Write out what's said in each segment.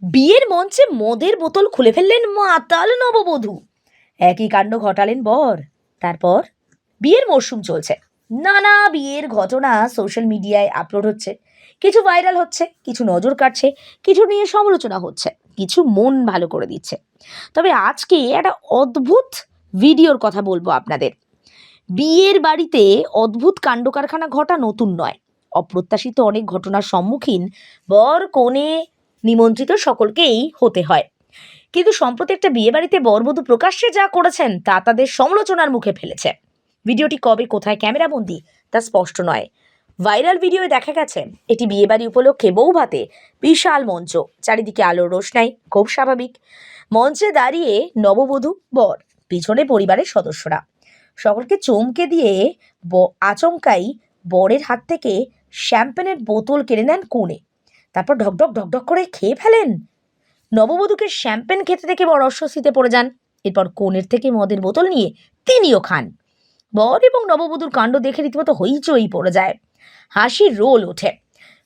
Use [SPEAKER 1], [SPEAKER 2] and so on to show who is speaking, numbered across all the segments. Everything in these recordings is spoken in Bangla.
[SPEAKER 1] বিয়ের মঞ্চে মদের বোতল খুলে ফেললেন মাতাল নববধূ। একই কাণ্ড ঘটালেন বর। তারপর বিয়ের মরশুম চলছে, নানা বিয়ের ঘটনা সোশ্যাল মিডিয়ায় আপলোড হচ্ছে। কিছু ভাইরাল হচ্ছে, কিছু নজর কাটছে, কিছু নিয়ে সমালোচনা হচ্ছে, কিছু মন ভালো করে দিচ্ছে। তবে আজকে একটা অদ্ভুত ভিডিওর কথা বলবো আপনাদের। বিয়ের বাড়িতে অদ্ভুত কাণ্ড কারখানা ঘটা নতুন নয়, অপ্রত্যাশিত অনেক ঘটনার সম্মুখীন বর কনে নিমন্ত্রিত সকলকেই হতে হয়। কিন্তু সম্প্রতি একটা বিয়ে বাড়িতে বরবধূ প্রকাশ্যে যা করেছেন তা তাদের সমালোচনার মুখে ফেলেছে। ভিডিওটি কবে কোথায় ক্যামেরাবন্দি তা স্পষ্ট নয়। ভাইরাল ভিডিওয়ে দেখা গেছে এটি বিয়েবাড়ি উপলক্ষে বৌভাতে বিশাল মঞ্চ, চারিদিকে আলোর রোশনাই, খুব স্বাভাবিক। মঞ্চে দাঁড়িয়ে নববধূ, বর, পিছনে পরিবারের সদস্যরা। সকলকে চমকে দিয়ে আচমকাই বরের হাত থেকে শ্যাম্পেনের বোতল কেড়ে নেন কনে। তারপর ঢকঢক ঢকঢক করে খেয়ে ফেলেন। নববধূকে শ্যাম্পেন খেতে দেখে বর অস্বস্তিতে পড়ে যান। এরপর কনের থেকে মদের বোতল নিয়ে তিনিও খান। বর এবং নববধূর কাণ্ড দেখে রীতিমতো হইচই পড়ে যায়, হাসির রোল ওঠে।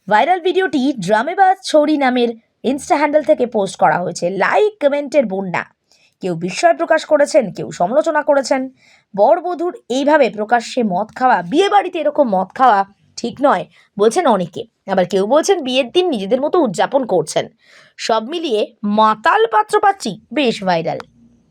[SPEAKER 1] ভাইরাল ভিডিওটি ড্রামেবাজ ছড়ি নামের ইনস্টা হ্যান্ডেল থেকে পোস্ট করা হয়েছে। লাইক কমেন্টের বন্যা, কেউ বিস্ময় প্রকাশ করেছেন, কেউ সমালোচনা করেছেন। বরবধূর এইভাবে প্রকাশ্যে মদ খাওয়া, বিয়ে বাড়িতে এরকম মদ খাওয়া ঠিক নয় বলছেন অনেকে, আবার কেউ বলছেন বিয়ের দিন নিজেদের মতো উদযাপন করছেন। সব মিলিয়ে মাতাল পাত্রপাত্রী বেশ ভাইরাল।